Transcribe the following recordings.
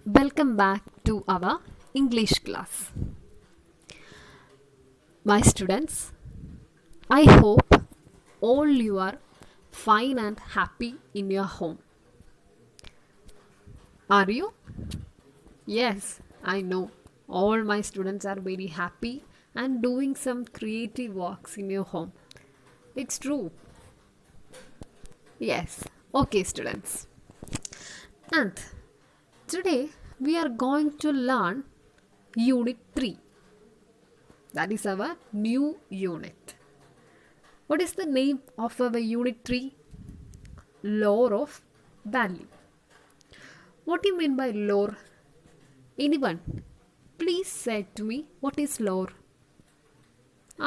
Welcome back to our English class. My students, I hope all you are fine and happy in your home. Are you? Yes, I know. All my students are very happy and doing some creative works in your home. It's true. Yes. Okay, students. And today we are going to learn Unit 3. That is our new unit. What is the name of our Unit 3? Lore of value. What do you mean by lore? Anyone? Please say to me what is lore?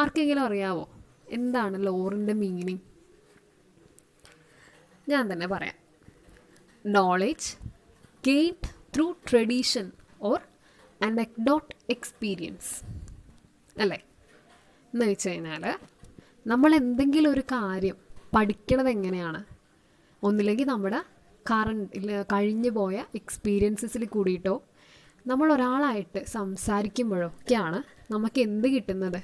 ആർക്കെങ്കിലും അറിയാവോ എന്താണ് ലോറിൻ്റെ meaning? ഞാൻ തന്നെ പറയാം. Knowledge gained through tradition or anecdote experience അല്ലേ? എന്ന് വെച്ച് കഴിഞ്ഞാൽ നമ്മൾ എന്തെങ്കിലും ഒരു കാര്യം പഠിക്കണത് എങ്ങനെയാണ്? ഒന്നില്ലെങ്കിൽ നമ്മുടെ കഴിഞ്ഞു പോയ എക്സ്പീരിയൻസസിൽ കൂടിയിട്ടോ നമ്മൾ ഒരാളായിട്ട് സംസാരിക്കുമ്പോഴൊക്കെയാണ് നമുക്ക് എന്ത് കിട്ടുന്നത്?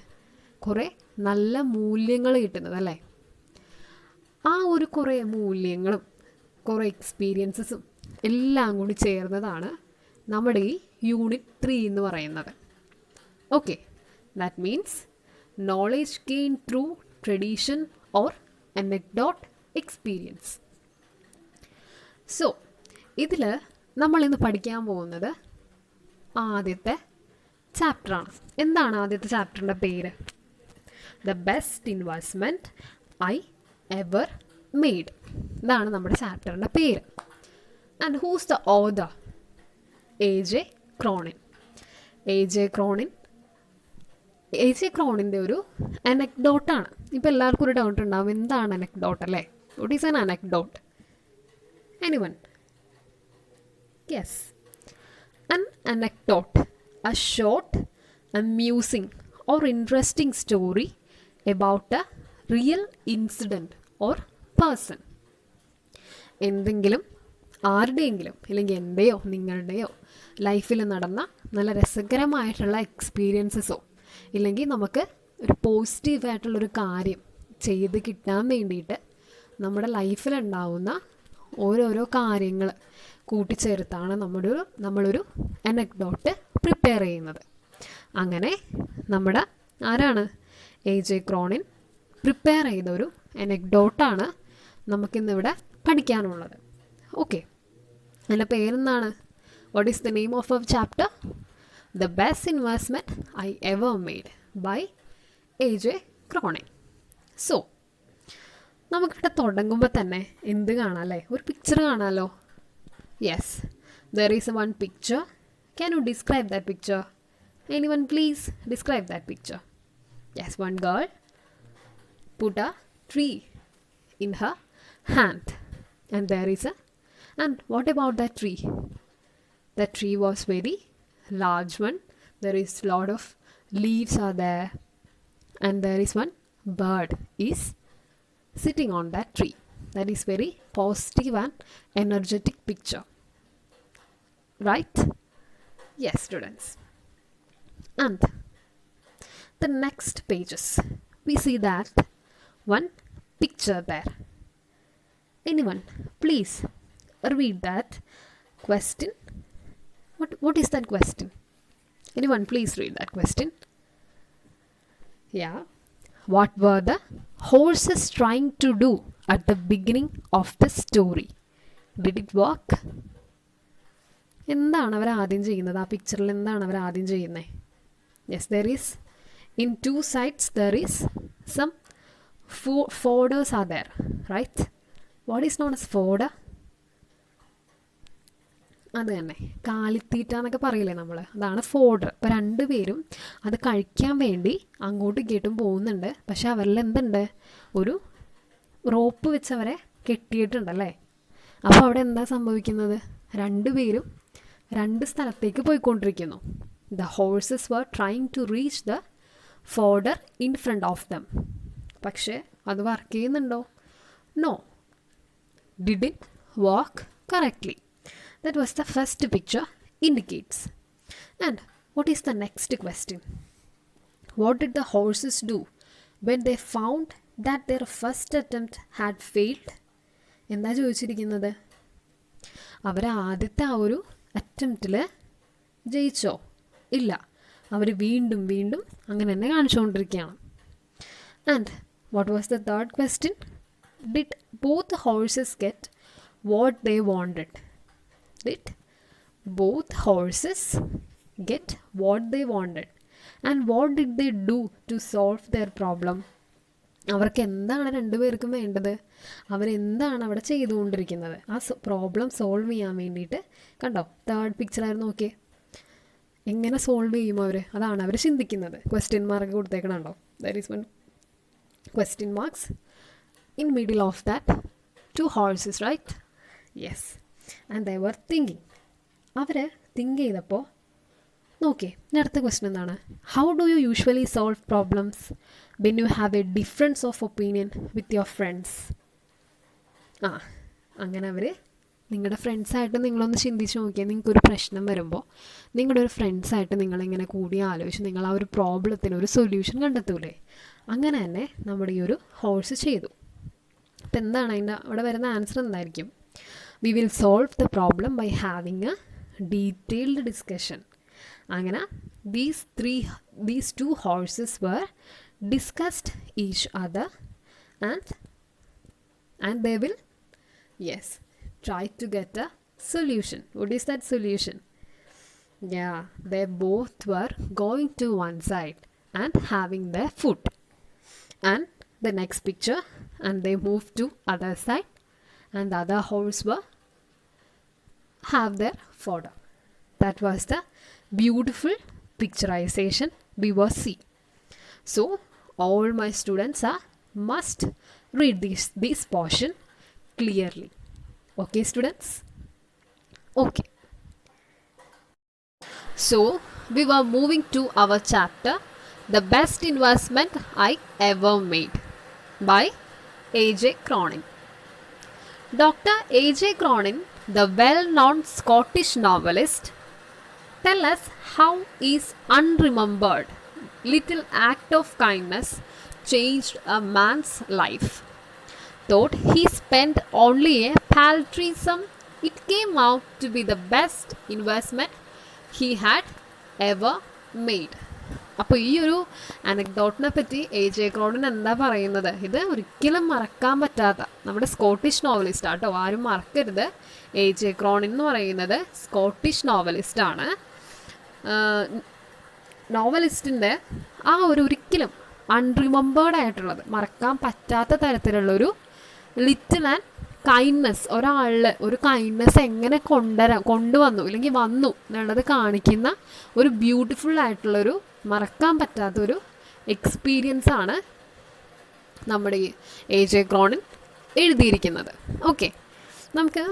കുറേ നല്ല മൂല്യങ്ങൾ കിട്ടുന്നത് അല്ലേ? ആ ഒരു കുറേ മൂല്യങ്ങളും കുറേ എക്സ്പീരിയൻസസും എല്ലാം കൂടി ചേർന്നതാണ് നമ്മുടെ ഈ യൂണിറ്റ് 3 എന്ന് പറയുന്നത്. Okay, that means knowledge gain through tradition or anecdote experience. So ഇതിൽ നമ്മളിന്ന് പഠിക്കാൻ പോകുന്നത് ആദ്യത്തെ ചാപ്റ്ററാണ്. എന്താണ് ആദ്യത്തെ ചാപ്റ്ററിൻ്റെ പേര്? The best investment I ever made. ഇതാണ് നമ്മുടെ ചാപ്റ്ററിൻ്റെ പേര്. And who's the author? A J. Cronin. A J. ക്രോണിൻ്റെ ഒരു അനക്ഡോട്ടാണ്. ഇപ്പോൾ എല്ലാവർക്കും ഒരു ഡൗട്ട് ഉണ്ടാവും, എന്താണ് അനക്ഡോട്ട് അല്ലേ? What is an anecdote? Anyone? Yes, an anecdote, a short, amusing or interesting story about a real incident or person. എന്തെങ്കിലും ആരുടെയെങ്കിലും അല്ലെങ്കിൽ എൻ്റെയോ നിങ്ങളുടെയോ ലൈഫിൽ നടന്ന നല്ല രസകരമായിട്ടുള്ള എക്സ്പീരിയൻസസോ ഇല്ലെങ്കിൽ നമുക്ക് ഒരു പോസിറ്റീവായിട്ടുള്ളൊരു കാര്യം ചെയ്ത് കിട്ടാൻ വേണ്ടിയിട്ട് നമ്മുടെ ലൈഫിലുണ്ടാവുന്ന ഓരോരോ കാര്യങ്ങൾ കൂട്ടിച്ചേർത്താണ് നമ്മളൊരു അനക്ഡോട്ട് പ്രിപ്പയർ ചെയ്യുന്നത്. അങ്ങനെ നമ്മുടെ ആരാണ്? എ.ജെ. ക്രോണിൻ പ്രിപ്പയർ ചെയ്തൊരു അനക്ഡോട്ടാണ് നമുക്കിന്നിവിടെ പഠിക്കാനുള്ളത്. ഓക്കെ, അതിൻ്റെ പേരെന്താണ്? What is the name of our chapter? The best investment I ever made by A J. Cronin. So നമുക്കിവിടെ തുടങ്ങുമ്പോൾ തന്നെ എന്ത് കാണാം അല്ലേ? ഒരു പിക്ചർ കാണാമല്ലോ. Yes, there is one picture. Can you describe that picture? Anyone please describe that picture? Yes, one girl put a tree in her hand and and what about that tree? The tree was very large one. There is lot of leaves are there and there is one bird is sitting on that tree. That is very positive and energetic picture. Right? Yes, students. And the next pages, we see that one picture there. Anyone, please read that question. What is that question? Anyone, please read that question. Yeah. What were the horses trying to do at the beginning of the story? Did it work? എന്താണ് അവർ ആദ്യം ചെയ്യുന്നത്? ആ പിക്ചറിൽ എന്താണ് അവർ ആദ്യം ചെയ്യുന്നത്? Yes, there is in 2 sides there is some fodders are there, right? What is known as fodder? അത് തന്നെ, കാലിത്തീറ്റ എന്നൊക്കെ പറയില്ലേ നമ്മൾ, അതാണ് ഫോഡർ. ഇപ്പോൾ 2 പേരും അത് കഴിക്കാൻ വേണ്ടി അങ്ങോട്ടും ഇങ്ങോട്ടും പോകുന്നുണ്ട്. പക്ഷെ അവരിൽ എന്തുണ്ട്? ഒരു റോപ്പ് വെച്ച് അവരെ കെട്ടിയിട്ടുണ്ടല്ലേ. അപ്പോൾ അവിടെ എന്താ സംഭവിക്കുന്നത്? 2 പേരും 2 സ്ഥലത്തേക്ക് പോയിക്കൊണ്ടിരിക്കുന്നു. The horses were trying to reach the fodder in front of them. പക്ഷേ അത് വർക്ക് ചെയ്യുന്നുണ്ടോ? No. Did it work correctly? That was the first picture indicates. And what is the next question? What did the horses do when they found that their first attempt had failed? എന്താ ചോദിച്ചിരിക്കുന്നത്? അവർ ആദ്യത്തെ ആ ഒരു അറ്റംപ്റ്റിൽ ജയിച്ചോ? ഇല്ല, അവർ വീണ്ടും വീണ്ടും അങ്ങനെ തന്നെ കാണിച്ചുകൊണ്ടിരിക്കുകയാണ്. And what was the third question? Did both horses get what they wanted? Did both horses get what they wanted? And what did they do to solve their problem? അവർക്ക് എന്താണ് രണ്ടുപേർക്കും വേണ്ടത്? അവരെന്താണ് അവിടെ ചെയ്തുകൊണ്ടിരിക്കുന്നത്? ആ പ്രോബ്ലം സോൾവ് ചെയ്യാൻ വേണ്ടിയിട്ട്. കണ്ടോ, തേർഡ് പിക്ചറായിരുന്നു. നോക്കിയേ, എങ്ങനെ സോൾവ് ചെയ്യും അവർ? അതാണ് അവർ ചിന്തിക്കുന്നത്. ക്വസ്റ്റ്യൻ മാർക്ക് കൊടുത്തേക്കണുണ്ടോ? There is one question marks in middle of that two horses, right? Yes. And they were thinking. അവർ തിങ്ക് ചെയ്തപ്പോൾ നോക്കിയേ, അടുത്ത ക്വസ്റ്റ്യൻ എന്താണ്? How do you usually solve problems when you have a difference of opinion with your friends? അങ്ങനെ അവർ നിങ്ങളുടെ ഫ്രണ്ട്സായിട്ട് നിങ്ങളൊന്ന് ചിന്തിച്ച് നോക്കിയാൽ, നിങ്ങൾക്കൊരു പ്രശ്നം വരുമ്പോൾ നിങ്ങളുടെ ഒരു ഫ്രണ്ട്സായിട്ട് നിങ്ങളിങ്ങനെ കൂടി ആലോചിച്ച് നിങ്ങൾ ആ ഒരു പ്രോബ്ലത്തിന് ഒരു സൊല്യൂഷൻ കണ്ടെത്തൂലേ? അങ്ങനെ തന്നെ നമ്മുടെ ഈ ഒരു ഹോഴ്സ് ചെയ്തു. അപ്പം എന്താണ് അതിൻ്റെ അവിടെ വരുന്ന ആൻസർ എന്തായിരിക്കും? We will solve the problem by having a detailed discussion. അങ്ങനെ these two horses were discussed each other and they will, yes, try to get a solution. What is that solution? Yeah, they both were going to one side and having their food. And the next picture, and they moved to other side and the other horse were have their fodder. That was the beautiful picturization we were seeing. So all my students must read this portion clearly. Okay students? Okay. So we were moving to our chapter, The Best Investment I Ever Made by A.J. Cronin. Dr. A.J. Cronin, the well-known Scottish novelist, tell us how his unremembered little act of kindness changed a man's life. Though he spent only a paltry sum, it came out to be the best investment he had ever made. അപ്പോൾ ഈ ഒരു അനക്ഡോട്ടിനെ പറ്റി A.J. Cronin എന്താ പറയുന്നത്? ഇത് ഒരിക്കലും മറക്കാൻ പറ്റാത്ത നമ്മുടെ സ്കോട്ടിഷ് നോവലിസ്റ്റ് ആട്ടോ, ആരും മറക്കരുത്. A.J. ക്രോണിൻ എന്ന് പറയുന്നത് സ്കോട്ടിഷ് നോവലിസ്റ്റാണ്. നോവലിസ്റ്റിൻ്റെ ആ ഒരു ഒരിക്കലും അൺറിമെമ്പേർഡ് ആയിട്ടുള്ളത്, മറക്കാൻ പറ്റാത്ത തരത്തിലുള്ളൊരു ലിറ്റിൽ ആൻഡ് കൈൻഡ്നെസ്, ഒരാളിൽ ഒരു കൈൻഡ്നെസ് എങ്ങനെ കൊണ്ടുവന്നു അല്ലെങ്കിൽ വന്നു എന്നുള്ളത് കാണിക്കുന്ന ഒരു ബ്യൂട്ടിഫുൾ ആയിട്ടുള്ളൊരു മറക്കാൻ പറ്റാത്തൊരു എക്സ്പീരിയൻസ് ആണ് നമ്മുടെ ഈ A.J. ക്രോണിൻ എഴുതിയിരിക്കുന്നത്. ഓക്കെ, നമുക്ക്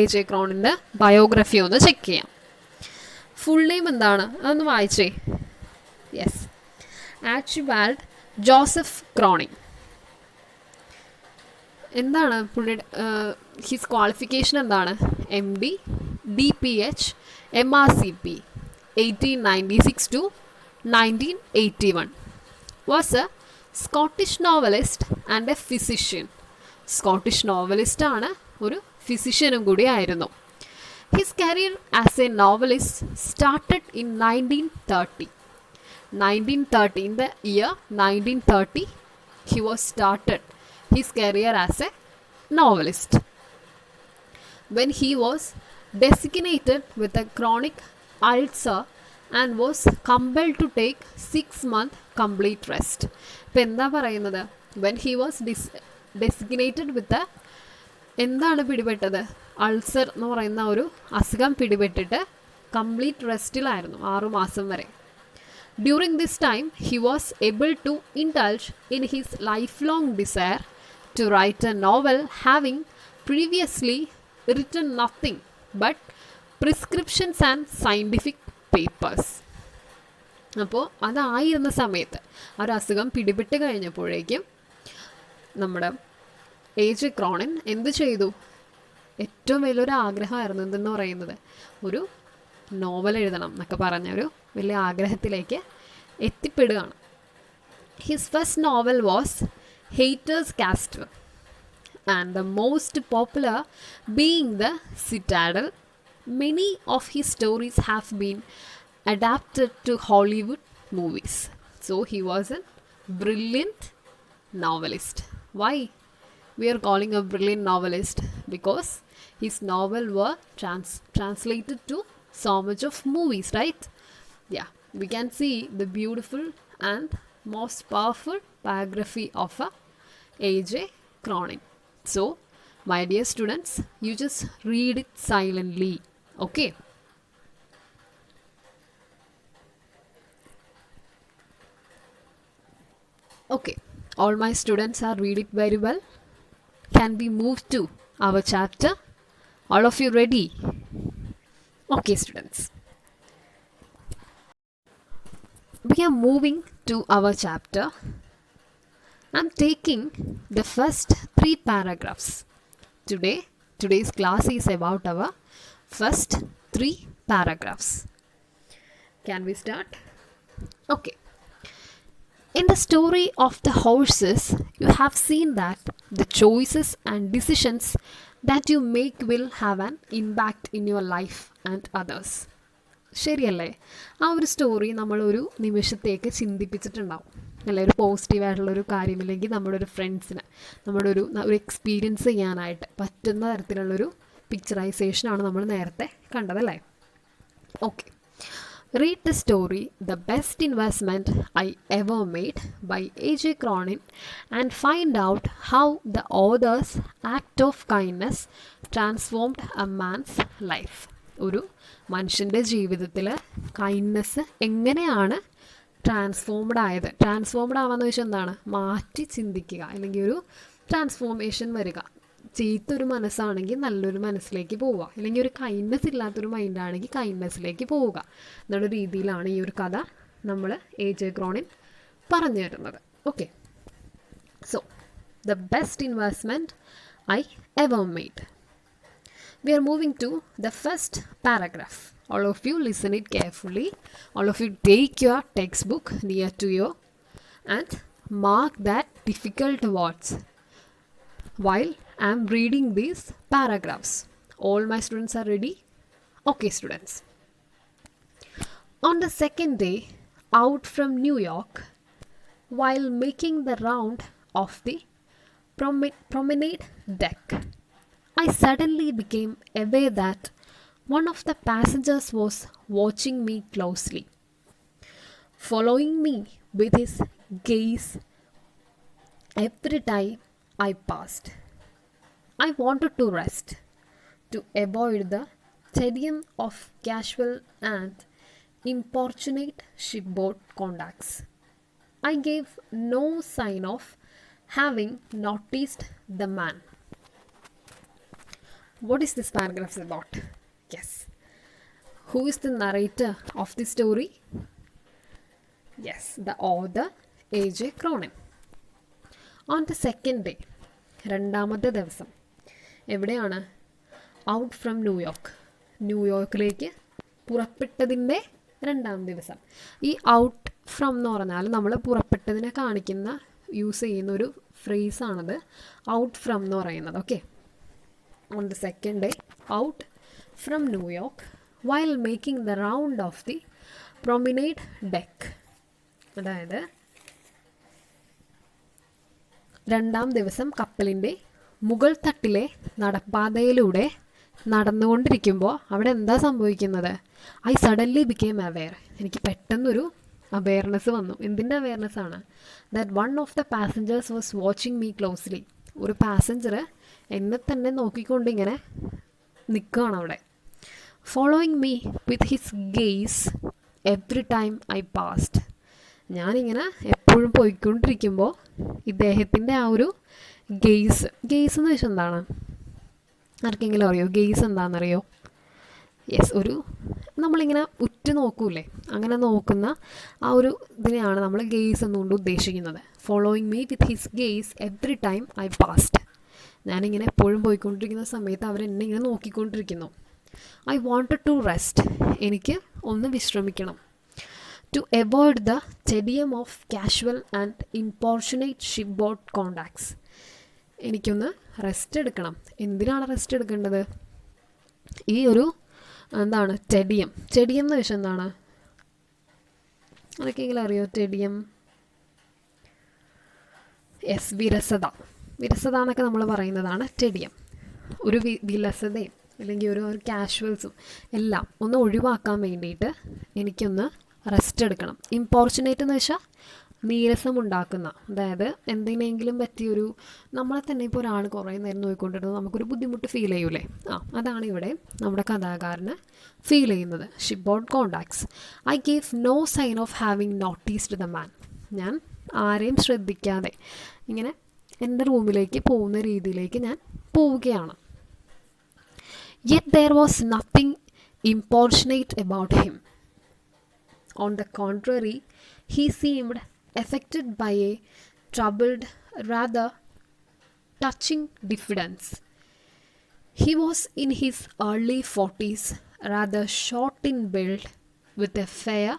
A.J. ക്രോണിൻ്റെ ബയോഗ്രഫി ഒന്ന് ചെക്ക് ചെയ്യാം. ഫുൾ നെയിം എന്താണ്? അതൊന്ന് വായിച്ചേ. Yes, Archibald Joseph Cronin. എന്താണ് പുള്ളിയുടെ ഹിസ് ക്വാളിഫിക്കേഷൻ എന്താണ്? MD, DPH, MRCP 1896 to 1981. Was a Scottish novelist and a physician. Scottish novelist ആണ്, ഒരു ഫിസിഷ്യനും കൂടി ആയിരുന്നു. His career as a novelist started in 1930. In the year 1930, he was started his career as a novelist. When he was designated with a chronic ulcer and was compelled to take 6-month complete rest. ഇപ്പം എന്താ പറയുന്നത്? When he was designated with a എന്താണ് പിടിപെട്ടത്? Ulcer എന്ന് പറയുന്ന ഒരു അസുഖം പിടിപെട്ടിട്ട് complete റെസ്റ്റിലായിരുന്നു 6 മാസം വരെ. During this time, he was able to indulge in his lifelong desire to write a novel, having previously written nothing but prescriptions and scientific papers. അപ്പോൾ അതായിരുന്ന സമയത്ത് ആ ഒരു അസുഖം പിടിപെട്ട് കഴിഞ്ഞപ്പോഴേക്കും നമ്മുടെ A.J. ക്രോണിൻ എന്ത് ചെയ്തു? ഏറ്റവും വലിയൊരു ആഗ്രഹമായിരുന്നു എന്തെന്ന് പറയുന്നത്, ഒരു നോവൽ എഴുതണം എന്നൊക്കെ പറഞ്ഞൊരു വലിയ ആഗ്രഹത്തിലേക്ക് എത്തിപ്പെടുകയാണ്. His first novel was Hatter's Castle and the most popular being the Citadel. Many of his stories have been adapted to Hollywood movies. So he was a brilliant novelist. Why we are calling a brilliant novelist? Because his novel were translated to so much of movies, right? Yeah, we can see the beautiful and most powerful biography of A.J. Cronin. So, my dear students, you just read it silently, okay? Okay, all my students are read it very well. Can we move to our chapter? All of you ready? Okay, students. We are moving to our chapter. I'm taking the first 3 paragraphs. Today's class is about our first 3 paragraphs. Can we start? Okay. In the story of the horses, you have seen that the choices and decisions that you make will have an impact in your life and others. ശരിയല്ലേ? ആ ഒരു story നമ്മളൊരു നിമിഷത്തേക്ക് ചിന്തിപ്പിച്ചിട്ടുണ്ടാവും അല്ലേ? ഒരു പോസിറ്റീവായിട്ടുള്ളൊരു കാര്യമില്ലെങ്കിൽ നമ്മുടെ ഒരു ഫ്രണ്ട്സിന് നമ്മുടെ ഒരു എക്സ്പീരിയൻസ് ചെയ്യാനായിട്ട് പറ്റുന്ന തരത്തിലുള്ളൊരു പിക്ചറൈസേഷനാണ് നമ്മൾ നേരത്തെ കണ്ടതല്ലേ? Okay, read the story The Best Investment I Ever Made by A.J. Cronin and find out how the author's act of kindness transformed a man's life. ഒരു മനുഷ്യൻ്റെ ജീവിതത്തിൽ കൈൻഡ്നെസ് എങ്ങനെയാണ് ട്രാൻസ്ഫോംഡ് ആവാന്ന് വെച്ചാൽ എന്താണ്? മാറ്റി ചിന്തിക്കുക, അല്ലെങ്കിൽ ഒരു ട്രാൻസ്ഫോർമേഷൻ വരിക. ചീത്തൊരു മനസ്സാണെങ്കിൽ നല്ലൊരു മനസ്സിലേക്ക് പോവുക, അല്ലെങ്കിൽ ഒരു കൈൻഡ്നെസ് ഇല്ലാത്തൊരു മൈൻഡാണെങ്കിൽ കൈൻഡ്നെസ്സിലേക്ക് പോവുക എന്നുള്ള രീതിയിലാണ് ഈ ഒരു കഥ നമ്മൾ A.J. Cronin പറഞ്ഞു തരുന്നത്. Okay, so the best investment I ever made. We are moving to the first paragraph. All of you listen it carefully. All of you take your textbook near to you and mark that difficult words while I am reading these paragraphs. All my students are ready? Okay, students. On the second day out from New York, while making the round of the promenade deck, I suddenly became aware that one of the passengers was watching me closely, following me with his gaze every time I passed. I wanted to rest, to avoid the tedium of casual and importunate shipboard contacts. I gave no sign of having noticed the man. What is this paragraph about? Yes. Who is the narrator of the story? Yes, the author A.J. Cronin. On the second day, രണ്ടാമത്തെ ദിവസം എവിടെയാണ്? Out from ന്യൂയോർക്കിലേക്ക് പുറപ്പെട്ടതിൻ്റെ രണ്ടാം ദിവസം. ഈ out from എന്ന് പറഞ്ഞാൽ നമ്മൾ പുറപ്പെട്ടതിനെ കാണിക്കുന്ന യൂസ് ചെയ്യുന്നൊരു ഫ്രേസാണത് ഔട്ട് ഫ്രം എന്ന് പറയുന്നത്. Okay, on the second day out from New York while making the round of the promenade deck. അതായത് രണ്ടാം ദിവസം കപ്പലിൻ്റെ മുകൾ തട്ടിലെ നടപ്പാതയിലൂടെ നടന്നുകൊണ്ടിരിക്കുമ്പോൾ അവിടെ എന്താ സംഭവിക്കുന്നത്? I suddenly became aware. എനിക്ക് പെട്ടെന്നൊരു അവെയർനെസ് വന്നു. എന്തിൻ്റെ അവെയർനെസ്സാണ്? That one of the passengers was watching me closely. ഒരു പാസഞ്ചർ എന്നെ തന്നെ നോക്കിക്കൊണ്ടിങ്ങനെ നിൽക്കുകയാണ് അവിടെ. Following me with his gaze every time I passed. ഞാനിങ്ങനെ എപ്പോഴും പോയിക്കൊണ്ടിരിക്കുമ്പോൾ ഇദ്ദേഹത്തിൻ്റെ ആ ഒരു ഗെയ്സ് എന്ന് വെച്ചാൽ എന്താണ്? ആർക്കെങ്കിലും അറിയോ ഗെയ്സ് എന്താണെന്നറിയോ? യെസ്, ഒരു നമ്മളിങ്ങനെ ഉറ്റു നോക്കൂലേ, അങ്ങനെ നോക്കുന്ന ആ ഒരു ഇതിനെയാണ് നമ്മൾ ഗെയ്സ് എന്നുകൊണ്ട് ഉദ്ദേശിക്കുന്നത്. Following me with his gaze every time I passed. ഞാനിങ്ങനെ എപ്പോഴും പോയിക്കൊണ്ടിരിക്കുന്ന സമയത്ത് അവരെന്നെ ഇങ്ങനെ നോക്കിക്കൊണ്ടിരിക്കുന്നു. ഐ വാണ്ടഡ് ടു റെസ്റ്റ്, എനിക്ക് ഒന്ന് വിശ്രമിക്കണം. To avoid the tedium of casual and importunate ship board contacts, എനിക്കൊന്ന് റെസ്റ്റ് എടുക്കണം. എന്തിനാണ് റെസ്റ്റ് എടുക്കേണ്ടത്? ഈ ഒരു എന്താണ് ടെഡിയം എന്ന് വെച്ചാൽ എന്താണ്? അതൊക്കെയെങ്കിലും അറിയോ? ടെഡിയം, യെസ്, വിരസത എന്നൊക്കെ നമ്മൾ പറയുന്നതാണ് ടെഡിയം. ഒരു വിലസതയും അല്ലെങ്കിൽ ഒരു കാഷ്വൽസും എല്ലാം ഒന്ന് ഒഴിവാക്കാൻ വേണ്ടിയിട്ട് എനിക്കൊന്ന് റെസ്റ്റ് എടുക്കണം. ഇമ്പോർച്ചുനേറ്റ് എന്ന് വെച്ചാൽ നീരസമുണ്ടാക്കുന്ന, അതായത് എന്തിനെങ്കിലും പറ്റിയൊരു, നമ്മളെ തന്നെ ഇപ്പോൾ ഒരാൾ കുറേ നേരം നോക്കിക്കൊണ്ടിരുന്നത് നമുക്കൊരു ബുദ്ധിമുട്ട് ഫീൽ ചെയ്യൂലേ? അതാണ് ഇവിടെ നമ്മുടെ കഥാകാരന് ഫീൽ ചെയ്യുന്നത്. Ship board contacts. I gave no sign of having noticed the man, ഞാൻ ആരെയും ശ്രദ്ധിക്കാതെ ഇങ്ങനെ എൻ്റെ റൂമിലേക്ക് പോകുന്ന രീതിയിലേക്ക് ഞാൻ പോവുകയാണ്. Yet there was nothing importunate about him. On the contrary, he seemed affected by a troubled, rather touching diffidence. He was in his early 40s, rather short in build, with a fair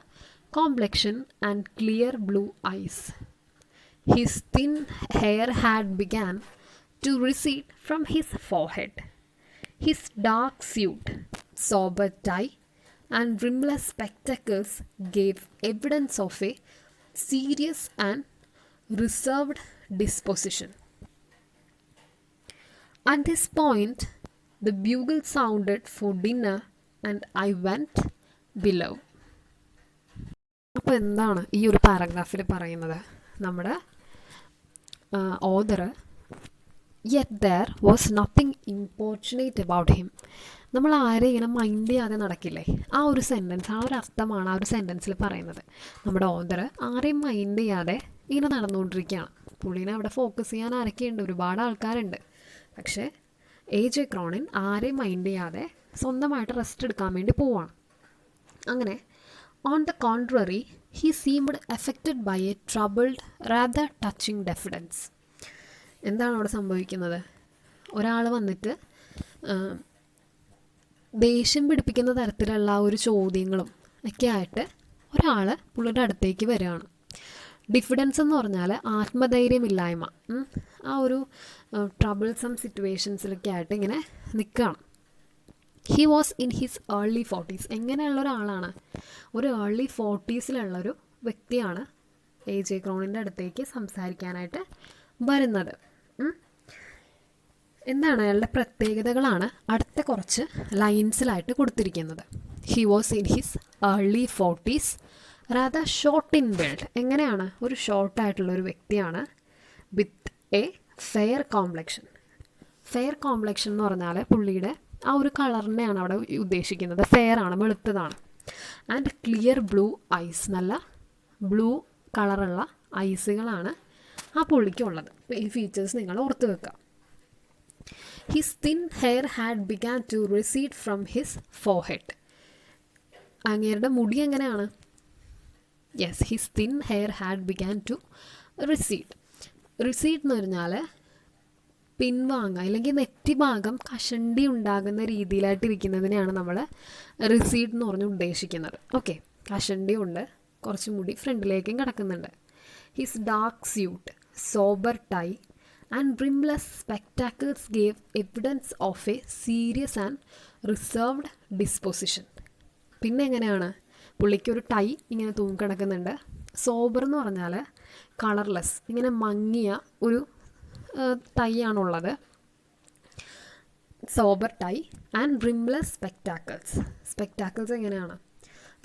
complexion and clear blue eyes. His thin hair had begun to recede from his forehead. His dark suit, sober tie, and rimless spectacles gave evidence of a serious and reserved disposition. At this point, the bugle sounded for dinner and I went below. അപ്പോൾ എന്താണ് ഈ ഒരു പാരഗ്രാഫിൽ പറയുന്നത്? നമ്മുടെ author yet there was nothing importunate about him, നമ്മൾ ആരെയും ഇങ്ങനെ mind ചെയ്യാതെ നടക്കില്ലേ? ആ ഒരു സെൻറ്റൻസ്, ആ ഒരു അർത്ഥമാണ് ആ ഒരു സെൻറ്റൻസിൽ പറയുന്നത്. നമ്മുടെ ഓതർ ആരെയും മൈൻഡ് ചെയ്യാതെ ഇങ്ങനെ നടന്നുകൊണ്ടിരിക്കുകയാണ്. പുള്ളീനെ അവിടെ ഫോക്കസ് ചെയ്യാൻ ആരൊക്കെയുണ്ട്? ഒരുപാട് ആൾക്കാരുണ്ട്. പക്ഷേ എ.ജെ. ക്രോണിൻ ആരെയും മൈൻഡ് ചെയ്യാതെ സ്വന്തമായിട്ട് റെസ്റ്റ് എടുക്കാൻ വേണ്ടി പോവാണ്. അങ്ങനെ on the contrary he seemed affected by a troubled rather touching diffidence. എന്താണ് അവിടെ സംഭവിക്കുന്നത്? ഒരാൾ വന്നിട്ട് ദേഷ്യം പിടിപ്പിക്കുന്ന തരത്തിലുള്ള ഒരു ചോദ്യങ്ങളും ഒക്കെ ആയിട്ട് ഒരാൾ പുള്ളിയുടെ അടുത്തേക്ക് വരികയാണ്. ഡിഫിഡൻസ് എന്ന് പറഞ്ഞാൽ ആത്മധൈര്യമില്ലായ്മ. ആ ഒരു ട്രബിൾസം സിറ്റുവേഷൻസിലൊക്കെ ആയിട്ട് ഇങ്ങനെ നിൽക്കുകയാണ്. He was in his early 40s. എങ്ങനെയുള്ള ഒരാളാണ്? ഒരു ഏർലി 40സിലുള്ളൊരു വ്യക്തിയാണ് എ.ജെ. ക്രോണിൻ്റെ അടുത്തേക്ക് സംസാരിക്കാനായിട്ട് വരുന്നത്. എന്താണ് അയാളുടെ പ്രത്യേകതകളാണ് അടുത്ത കുറച്ച് ലൈൻസിലായിട്ട് കൊടുത്തിരിക്കുന്നത്. He was in his early 40s, rather short in build. എങ്ങനെയാണ്? ഒരു ഷോർട്ടായിട്ടുള്ളൊരു വ്യക്തിയാണ്. With a fair complexion. Fair complexion എന്ന് പറഞ്ഞാൽ പുള്ളിയുടെ ആ ഒരു കളറിനെയാണ് അവിടെ ഉദ്ദേശിക്കുന്നത്. ഫെയർ ആണ്, വെളുത്തതാണ്. ആൻഡ് ക്ലിയർ ബ്ലൂ ഐസ്, നല്ല ബ്ലൂ കളറുള്ള ഐസുകളാണ് ആ പുള്ളിക്കുള്ളത്. അപ്പോൾ ഈ ഫീച്ചേഴ്സ് നിങ്ങൾ ഓർത്ത് വെക്കുക. His thin hair had begun to recede from his forehead. അങ്ങേരുടെ മുടി എങ്ങനെയാണ്? Yes, his thin hair had begun to recede. Recede എന്ന് പറഞ്ഞാൽ പിൻവാങ്ങുക, അല്ലെങ്കിൽ നെറ്റി ഭാഗം കഷണ്ടി ഉണ്ടാകുന്ന രീതിയിലായിട്ടിരിക്കുന്നതിനെയാണ് നമ്മൾ റിസീഡ് എന്ന് പറഞ്ഞ് ഉദ്ദേശിക്കുന്നത്. ഓക്കെ, കഷണ്ടി ഉണ്ട്, കുറച്ച് മുടി ഫ്രണ്ടിലേക്കും കിടക്കുന്നുണ്ട്. His dark suit, sober tie and rimless spectacles gave evidence of a serious and reserved disposition. പിന്നെ എങ്ങനെയാണ്? പുള്ളിക്കൊരു ടൈ ഇങ്ങനെ തൂങ്ങിക്കിടക്കുന്നുണ്ട്. സോബർ എന്ന് പറഞ്ഞാൽ കളർലെസ്, ഇങ്ങനെ മങ്ങിയ ഒരു ടൈ ആണുള്ളത്. Sober tie and rimless spectacles. Spectacles എങ്ങനെയാണ്?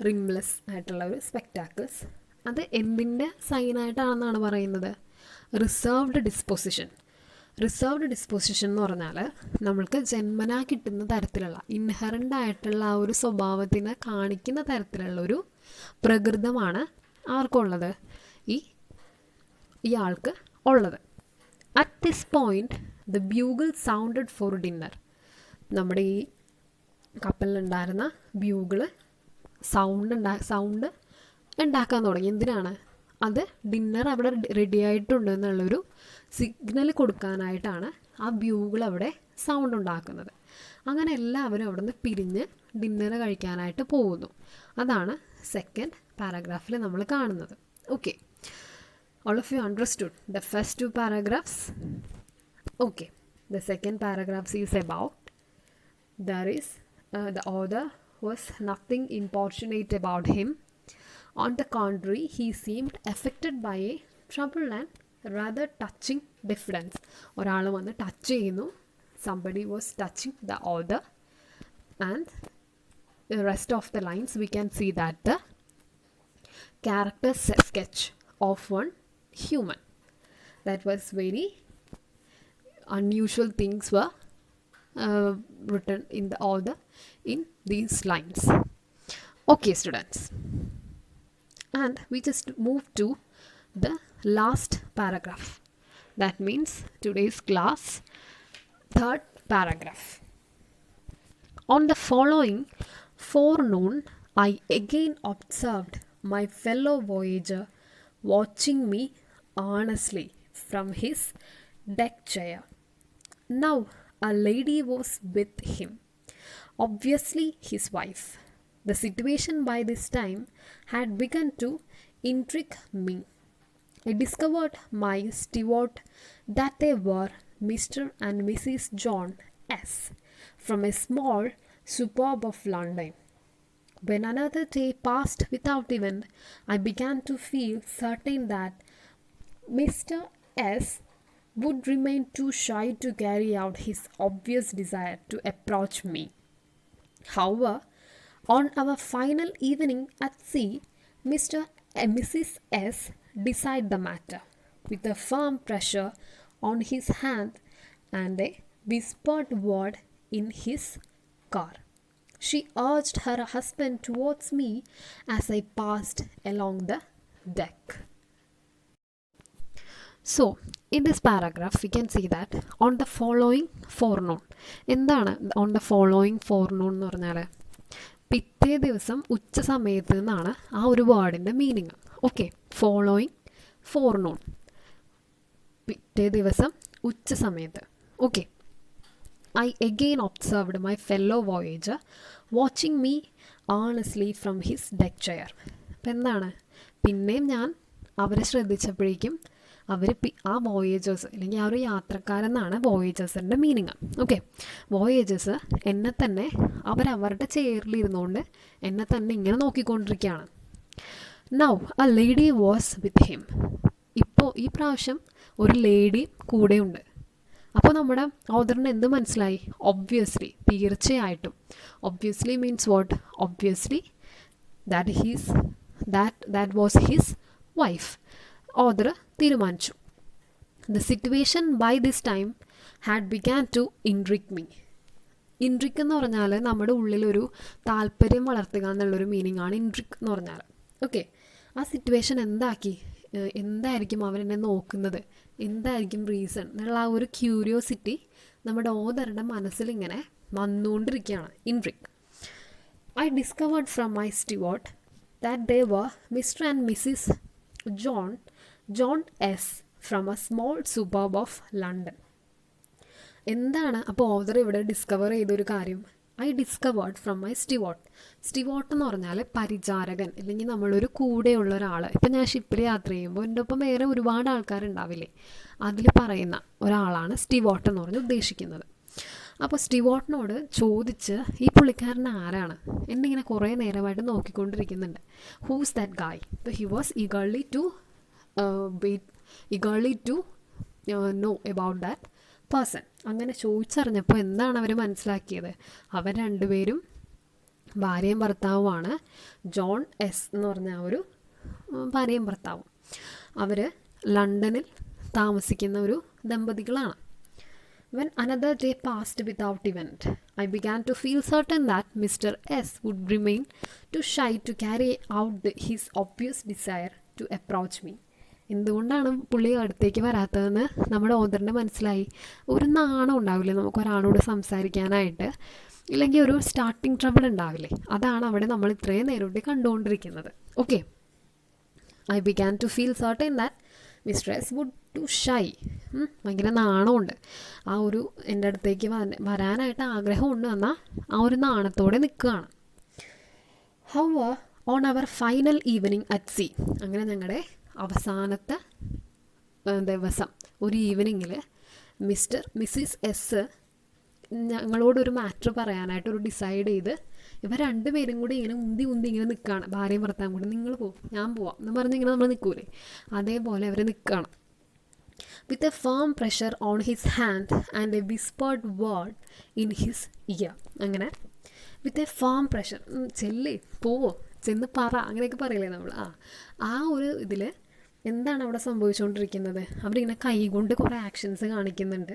റിംലെസ് ആയിട്ടുള്ള ഒരു സ്പെക്ടാക്കിൾസ്. അത് എന്തിൻ്റെ സൈനായിട്ടാണെന്നാണ് പറയുന്നത്? Reserved disposition. റിസർവ്ഡ് ഡിസ്പൊസിഷൻ എന്ന് പറഞ്ഞാൽ നമ്മൾക്ക് ജന്മനാ കിട്ടുന്ന തരത്തിലുള്ള ഇൻഹറൻ്റ് ആയിട്ടുള്ള ആ ഒരു സ്വഭാവത്തിനെ കാണിക്കുന്ന തരത്തിലുള്ളൊരു പ്രകൃതമാണ് ആർക്കുള്ളത്? ഇയാൾക്ക് ഉള്ളത്. At this point the bugle sounded four dinner. നമ്മുടെ ഈ കപ്പലിലുണ്ടായിരുന്ന ബ്യൂഗിള് സൗണ്ട് ഉണ്ടാക്കാൻ തുടങ്ങി. എന്തിനാണ്? അത് ഡിന്നർ അവിടെ റെഡി ആയിട്ടുണ്ട് എന്നുള്ളൊരു സിഗ്നൽ കൊടുക്കാനായിട്ടാണ് ആ ബ്യൂഗിൾ അവിടെ സൗണ്ട് ഉണ്ടാക്കുന്നത്. അങ്ങനെ എല്ലാവരും അവിടെ നിന്ന് പിരിഞ്ഞ് ഡിന്നർ കഴിക്കാനായിട്ട് പോകുന്നു. അതാണ് സെക്കൻഡ് പാരഗ്രാഫിൽ നമ്മൾ കാണുന്നത്. Okay, all of you understood the first two paragraphs? Okay, the second paragraph is about there is the author was nothing importunate about him. On the contrary, he seemed affected by a troubled and rather touching difference. ഒരാൾ വന്ന് touch ചെയ്യുന്നു, somebody was touching the author, and the rest of the lines we can see that the character sketch of one human. That was very unusual things were written in the author in these lines. Okay students, and we just move to the last paragraph. That means today's class third paragraph. On the following forenoon, I again observed my fellow voyager watching me earnestly from his deck chair. Now a lady was with him, obviously his wife. The situation by this time had begun to intrigue me. I discovered my steward that they were Mr. and Mrs. John S. from a small suburb of London. When another day passed without event, I began to feel certain that Mr. S would remain too shy to carry out his obvious desire to approach me. However, on our final evening at sea, Mr. and Mrs. S decided the matter with a firm pressure on his hand and a whispered word in his car. She urged her husband towards me as I passed along the deck. So, in this paragraph, we can see that on the following forenoon. എന്താണ് on the following forenoon എന്ന് പറഞ്ഞാൽ? പിറ്റേ ദിവസം ഉച്ച സമയത്ത് നിന്നാണ് ആ ഒരു വേർഡിൻ്റെ മീനിങ്. ഓക്കെ, ഫോളോയിങ് ഫോർനൂൺ, പിറ്റേ ദിവസം ഉച്ച സമയത്ത്. Okay, I again observed my fellow voyager watching me earnestly from his deck chair. അപ്പം എന്താണ്, പിന്നെയും ഞാൻ അവരെ ശ്രദ്ധിച്ചപ്പോഴേക്കും അവർ ആ വോയേജേഴ്സ് അല്ലെങ്കിൽ ആ ഒരു യാത്രക്കാരെന്നാണ് വോയേജേഴ്സിൻ്റെ മീനിങ്. ഓക്കെ, വോയേജേഴ്സ് എന്നെ തന്നെ അവരവരുടെ ചെയറിലിരുന്നുകൊണ്ട് എന്നെ തന്നെ ഇങ്ങനെ നോക്കിക്കൊണ്ടിരിക്കുകയാണ്. Now a lady was with him. ഇപ്പോൾ ഈ പ്രാവശ്യം ഒരു ലേഡി കൂടെയുണ്ട്. അപ്പോൾ നമ്മുടെ ഓതറിന് എന്ത് മനസ്സിലായി? ഒബ്വിയസ്ലി, തീർച്ചയായിട്ടും. Obviously means what? Obviously that was his wife. Author തീരുമാനിച്ചു. The situation by this time had began to intrigue me. ഇൻട്രിക്ക് എന്ന് പറഞ്ഞാൽ നമ്മുടെ ഉള്ളിലൊരു താല്പര്യം വളർത്തുക എന്നുള്ളൊരു മീനിങ് ആണ് ഇൻട്രിക്ക് എന്ന് പറഞ്ഞാൽ. ഓക്കെ, ആ സിറ്റുവേഷൻ എന്തായിരിക്കും അവരെന്നെ നോക്കുന്നത്, എന്തായിരിക്കും റീസൺ എന്നുള്ള ആ ഒരു ക്യൂരിയോസിറ്റി നമ്മുടെ ഓതറുടെ മനസ്സിലിങ്ങനെ വന്നുകൊണ്ടിരിക്കുകയാണ്. ഇൻട്രിക്ക്. I discovered from my steward that they were Mr. and Mrs. John S. from a small suburb of London. എന്താണ് അപ്പോൾ ഓതർ ഇവിടെ ഡിസ്കവർ ചെയ്തൊരു കാര്യം? I discovered from my steward. Steward എന്ന് പറഞ്ഞാൽ പരിചാരകൻ, അല്ലെങ്കിൽ നമ്മളൊരു കൂടെയുള്ള ഒരാൾ. ഇപ്പം ഞാൻ ഷിപ്പിൽ യാത്ര ചെയ്യുമ്പോൾ എൻ്റെ ഒപ്പം വേറെ ഒരുപാട് ആൾക്കാരുണ്ടാവില്ലേ, അതിൽ പറയുന്ന ഒരാളാണ് സ്റ്റിവോട്ട് എന്ന് പറഞ്ഞ് ഉദ്ദേശിക്കുന്നത്. അപ്പോൾ സ്റ്റിവോട്ടിനോട് ചോദിച്ച് ഈ പുള്ളിക്കാരൻ ആരാണ് എന്നിങ്ങനെ കുറേ നേരമായിട്ട് നോക്കിക്കൊണ്ടിരിക്കുന്നുണ്ട്. Who's that guy? He was eagerly to know about that person. അങ്ങനെ ചോദിച്ചറിഞ്ഞപ്പോൾ എന്താണ് അവർ മനസ്സിലാക്കിയത്? അവർ രണ്ടുപേരും ഭാര്യയും ഭർത്താവുമാണ്. ജോൺ എസ് എന്ന് പറഞ്ഞ ഒരു ഭാര്യയും ഭർത്താവും. അവർ ലണ്ടനിൽ താമസിക്കുന്ന ഒരു ദമ്പതികളാണ്. When another day passed without event, I began to feel certain that Mr. S would remain too shy to carry out his obvious desire to approach me. എന്തുകൊണ്ടാണ് പുള്ളി അടുത്തേക്ക് വരാത്തതെന്ന് നമ്മുടെ ഓതറിന് മനസ്സിലായി. ഒരു നാണം ഉണ്ടാവില്ലേ നമുക്കൊരാളോട് സംസാരിക്കാനായിട്ട്, ഇല്ലെങ്കിൽ ഒരു സ്റ്റാർട്ടിങ് ട്രബിൾ ഉണ്ടാവില്ലേ, അതാണ് അവിടെ നമ്മൾ ഇത്രയും നേരോട്ട് കണ്ടുകൊണ്ടിരിക്കുന്നത്. Okay, I began to feel certain that mistress would too shy. ഭയങ്കര നാണമുണ്ട്. ആ ഒരു എൻ്റെ അടുത്തേക്ക് വരാനായിട്ട് ആഗ്രഹമുണ്ട്, എന്നാൽ ആ ഒരു നാണത്തോടെ നിൽക്കുകയാണ്. However on our final evening at sea. അങ്ങനെ ഞങ്ങളുടെ അവസാനത്തെ ദിവസം ഒരു ഈവനിങ്ങിൽ മിസ്സിസ് എസ് ഞങ്ങളോടൊരു മാറ്റർ പറയാനായിട്ട് ഒരു ഡിസൈഡ് ചെയ്ത് ഇവർ രണ്ടുപേരും കൂടി ഇങ്ങനെ ഉന്തി ഇങ്ങനെ നിൽക്കുകയാണ്. ഭാര്യയും ഭർത്താവും കൂടി, നിങ്ങൾ പോവും ഞാൻ പോവാം എന്ന് പറഞ്ഞ് ഇങ്ങനെ നമ്മൾ നിൽക്കൂലേ, അതേപോലെ അവർ നിൽക്കുകയാണ്. With a firm pressure on his hand and A whispered word in his year. അങ്ങനെ വിത്ത് എ ഫേം പ്രഷർ, ചെല്ലേ പോവോ, ചെന്ന് പറ, അങ്ങനെയൊക്കെ പറയില്ലേ നമ്മൾ. ആ ഒരു ഇതിൽ എന്താണ് അവിടെ സംഭവിച്ചുകൊണ്ടിരിക്കുന്നത്? അവരിങ്ങനെ കൈകൊണ്ട് കുറേ ആക്ഷൻസ് കാണിക്കുന്നുണ്ട്,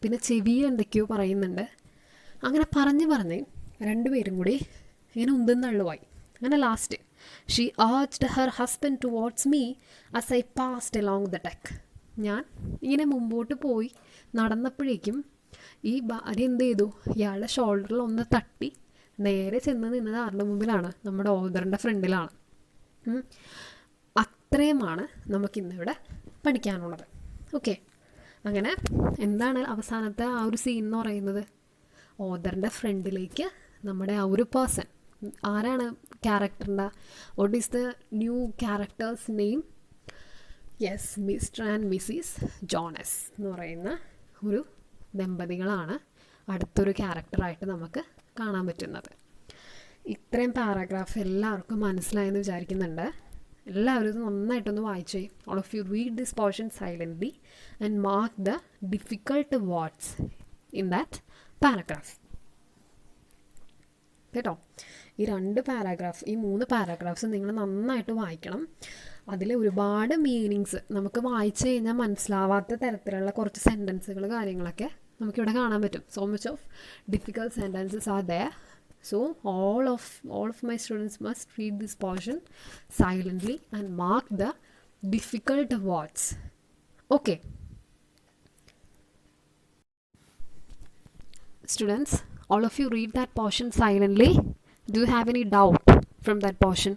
പിന്നെ ചെവിയിൽ എന്തൊക്കെയോ പറയുന്നുണ്ട്. അങ്ങനെ പറഞ്ഞ് രണ്ടുപേരും കൂടി ഇങ്ങനെ ഉന്തും തള്ളുവായി. അങ്ങനെ last she urged her husband towards me as I passed along the deck. ഞാൻ ഇങ്ങനെ മുമ്പോട്ട് പോയി നടന്നപ്പോഴേക്കും ഈ ഭാര്യ എന്ത് ചെയ്തു, ഇയാളുടെ ഷോൾഡറിൽ ഒന്ന് തട്ടി നേരെ ചെന്ന് നിന്നത് ആരുടെ മുമ്പിലാണ്? നമ്മുടെ ഓദറിൻ്റെ ഫ്രണ്ടിലാണ്. അത്രയുമാണ് നമുക്കിന്നിവിടെ പഠിക്കാനുള്ളത്. ഓക്കെ, അങ്ങനെ എന്താണ് അവസാനത്തെ ആ ഒരു സീൻ എന്ന് പറയുന്നത്? ഓദറിൻ്റെ ഫ്രണ്ടിലേക്ക് നമ്മുടെ ആ ഒരു പേഴ്സൺ, ആരാണ് ക്യാരക്ടറിൻ്റെ, what is the new character's name? Yes, Mr and Mrs Jonas എന്ന് പറയുന്ന ഒരു ദമ്പതികളാണ് അടുത്തൊരു ക്യാരക്ടറായിട്ട് നമുക്ക് കാണാൻ പറ്റുന്നത്. ഇത്രയും പാരാഗ്രാഫ് എല്ലാവർക്കും മനസ്സിലായെന്ന് വിചാരിക്കുന്നുണ്ട്. എല്ലാവരും ഇത് നന്നായിട്ടൊന്ന് വായിച്ചേ. All of you read this portion silently and mark the difficult words in that paragraph. കേട്ടോ, ഈ 2 പാരാഗ്രാഫ്, ഈ 3 പാരാഗ്രാഫ്സ് നിങ്ങൾ നന്നായിട്ട് വായിക്കണം. അതിൽ ഒരുപാട് മീനിങ്സ് നമുക്ക് വായിച്ചു കഴിഞ്ഞാൽ മനസ്സിലാവാത്ത തരത്തിലുള്ള കുറച്ച് സെൻറ്റൻസുകൾ കാര്യങ്ങളൊക്കെ നമുക്കിവിടെ കാണാൻ പറ്റും. So much of difficult sentences are there. So all of my students must read this portion silently and mark the difficult words. Okay. Students, all of you read that portion silently. Do you have any doubt from that portion?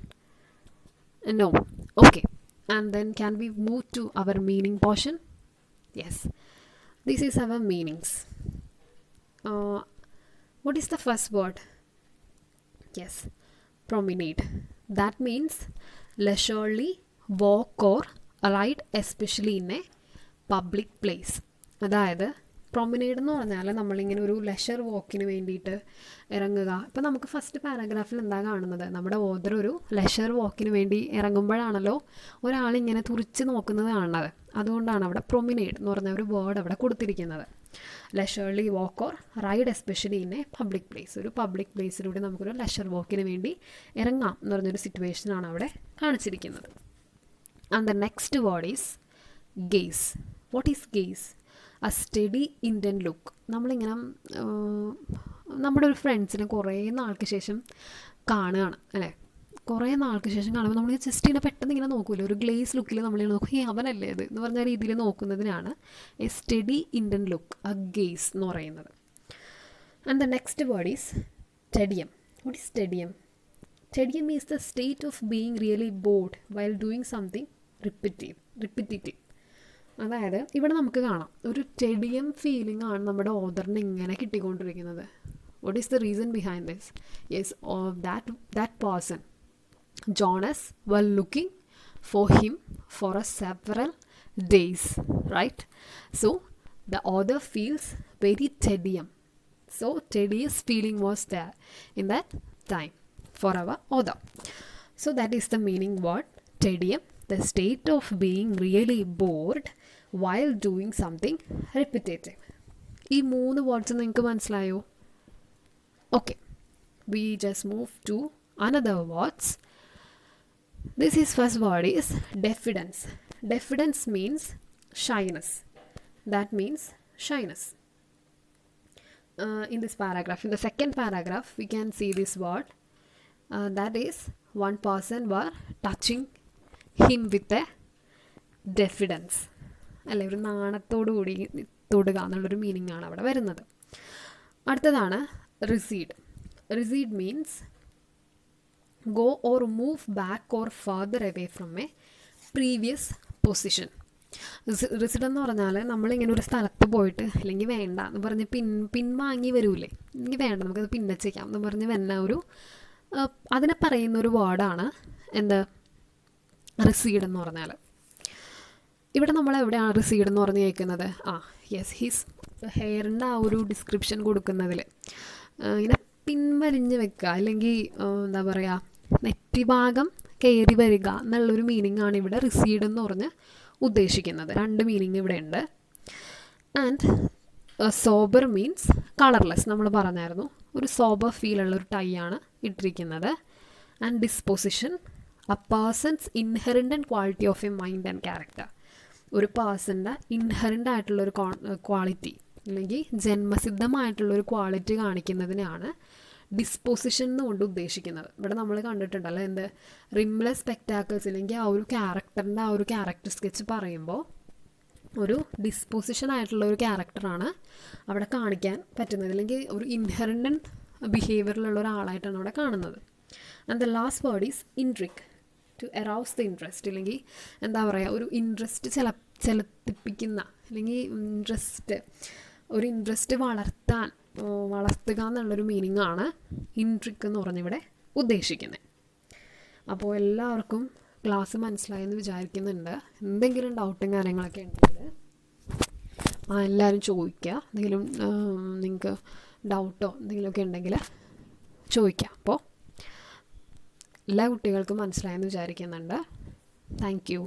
No. Okay. And then can we move to our meaning portion? Yes. This is our meanings. What is the first word? Yes, promenade. That means leisurely walk or ride, especially in a public place. അതായത് പ്രൊമിനേഡ് എന്ന് പറഞ്ഞാൽ നമ്മളിങ്ങനെ ഒരു leisure വാക്കിന് വേണ്ടിയിട്ട് ഇറങ്ങുക. ഇപ്പോൾ നമുക്ക് ഫസ്റ്റ് പാരഗ്രാഫിൽ എന്താ കാണുന്നത്? നമ്മുടെ ഓദർ ഒരു ലെഷർ വാക്കിന് വേണ്ടി ഇറങ്ങുമ്പോഴാണല്ലോ ഒരാളിങ്ങനെ തുറിച്ച് നോക്കുന്നത് കാണുന്നത്. അതുകൊണ്ടാണ് അവിടെ പ്രൊമിനേഡ് എന്ന് പറഞ്ഞ ഒരു വേർഡ് അവിടെ കൊടുത്തിരിക്കുന്നത്. Leisurely walk or ride especially in a public place. ഒരു പബ്ലിക് പ്ലേസിലൂടെ നമുക്കൊരു ലെഷർ വാക്കിന് വേണ്ടി ഇറങ്ങാം എന്ന് പറഞ്ഞൊരു സിറ്റുവേഷനാണ് അവിടെ കാണിച്ചിരിക്കുന്നത്. And the next word is guys. What is guys? A steady intent look. നമ്മളിങ്ങനെ നമ്മുടെ ഒരു ഫ്രണ്ട്സിനെ കുറേ നാൾക്ക് ശേഷം കാണുകയാണ് അല്ലേ, കുറേ നാൾക്ക് ശേഷം കാണുമ്പോൾ നമ്മൾ ജസ്റ്റ് ഇങ്ങനെ പെട്ടെന്ന് ഇങ്ങനെ നോക്കൂല്ലോ, ഒരു ഗ്ലേസ് ലുക്കിൽ നമ്മളിങ്ങനെ നോക്കും, അവനല്ലേ അത് എന്ന് പറഞ്ഞ രീതിയിൽ നോക്കുന്നതിനാണ് a steady intent look, a gaze എന്ന് പറയുന്നത്. And the next word is tedium. What is tedium? Tedium is the state of being really bored while doing something repetitive. അതായത് ഇവിടെ നമുക്ക് കാണാം ഒരു ടെഡിയം ഫീലിംഗ് ആണ് നമ്മുടെ ഓദറിന് ഇങ്ങനെ കിട്ടിക്കൊണ്ടിരിക്കുന്നത്. What is the reason behind this? Yes, that person Jonas were looking for him for several days, right? So the author feels very tedium. So tedious feeling was there in that time for our author. So that is the meaning word tedium, the state of being really bored while doing something repetitive. ഈ 3 words നിങ്ങൾക്ക് മനസ്സിലായോ? Okay, we just move to another words. This is first word is diffidence. Diffidence means shyness. That means shyness. In this paragraph, in the second paragraph, we can see this word. That is, one person were touching him with a diffidence. അല്ലെ, ഒരു നാണത്തോടു കൂടി തൊടുക എന്നുള്ളൊരു meaning ആണ് അവിടെ വരുന്നത്. അടുത്തതാണ് recede. Recede means go or move back or further away from a previous position. റിസിഡ് എന്ന് പറഞ്ഞാൽ നമ്മളിങ്ങനെ ഒരു സ്ഥലത്ത് പോയിട്ട് അല്ലെങ്കിൽ വേണ്ട എന്ന് പറഞ്ഞ് പിൻവാങ്ങി വരൂലേ, എനിക്ക് വേണ്ട നമുക്കത് പിന്നച്ചേക്കാം എന്ന് പറഞ്ഞ് വന്ന ഒരു അതിനെ പറയുന്ന ഒരു വേർഡാണ് എന്ത് റിസീഡ് എന്ന് പറഞ്ഞാൽ. ഇവിടെ നമ്മൾ എവിടെയാണ് റിസീഡ് എന്ന് പറഞ്ഞ് കേൾക്കുന്നത്? ഹിസ് ഹെയറിൻ്റെ ആ ഒരു ഡിസ്ക്രിപ്ഷൻ കൊടുക്കുന്നതിൽ ഇങ്ങനെ പിൻവലിഞ്ഞ് വെക്കുക, അല്ലെങ്കിൽ എന്താ പറയുക, നെറ്റിഭാഗം കയറി വരിക എന്നുള്ളൊരു മീനിങ് ആണ് ഇവിടെ റിസീഡ് എന്ന് പറഞ്ഞ് ഉദ്ദേശിക്കുന്നത്. 2 മീനിങ് ഇവിടെ ഉണ്ട്. ആൻഡ് സോബർ മീൻസ് കളർലെസ്, നമ്മൾ പറഞ്ഞായിരുന്നു. ഒരു സോബർ ഫീലുള്ള ഒരു ടൈ ആണ് ഇട്ടിരിക്കുന്നത്. And disposition, a person's inherent quality of a mind and character. ഒരു പേഴ്സൻ്റെ ഇൻഹെറിൻ്റ് ആയിട്ടുള്ളൊരു ക്വാളിറ്റി അല്ലെങ്കിൽ ജന്മസിദ്ധമായിട്ടുള്ളൊരു ക്വാളിറ്റി കാണിക്കുന്നതിനാണ് ഡിസ്പോസിഷൻ എന്നുകൊണ്ട് ഉദ്ദേശിക്കുന്നത്. ഇവിടെ നമ്മൾ കണ്ടിട്ടുണ്ടല്ലോ എന്ത് റിംലെസ് സ്പെക്ടാക്കിൾസ്, അല്ലെങ്കിൽ ആ ഒരു ക്യാരക്ടറിൻ്റെ ആ ഒരു ക്യാരക്ടർ സ്കെച്ച് പറയുമ്പോൾ ഒരു ഡിസ്പോസിഷൻ ആയിട്ടുള്ള ഒരു ക്യാരക്ടറാണ് അവിടെ കാണിക്കാൻ പറ്റുന്നത്, അല്ലെങ്കിൽ ഒരു ഇൻഹെറിൻ്റ് ബിഹേവിയറിലുള്ള ഒരാളായിട്ടാണ് അവിടെ കാണുന്നത്. And the last word is intrigue, to arouse the interest, അല്ലെങ്കിൽ എന്താ പറയുക, ഒരു ഇൻട്രസ്റ്റ് ചെലുത്തിപ്പിക്കുന്ന, അല്ലെങ്കിൽ ഒരു ഇൻട്രസ്റ്റ് വളർത്തുക എന്നുള്ളൊരു മീനിങ് ആണ് ഇൻട്രിക് എന്ന് പറഞ്ഞിവിടെ ഉദ്ദേശിക്കുന്നത്. അപ്പോൾ എല്ലാവർക്കും ക്ലാസ് മനസ്സിലായെന്ന് വിചാരിക്കുന്നുണ്ട്. എന്തെങ്കിലും ഡൗട്ടും കാര്യങ്ങളൊക്കെ ഉണ്ടെങ്കിൽ എല്ലാവരും ചോദിക്കുക. എന്തെങ്കിലും നിങ്ങൾക്ക് ഡൗട്ടോ എന്തെങ്കിലുമൊക്കെ ഉണ്ടെങ്കിൽ ചോദിക്കാം. അപ്പോൾ എല്ലാ കുട്ടികൾക്കും മനസ്സിലായെന്ന് വിചാരിക്കുന്നുണ്ട്. Thank you.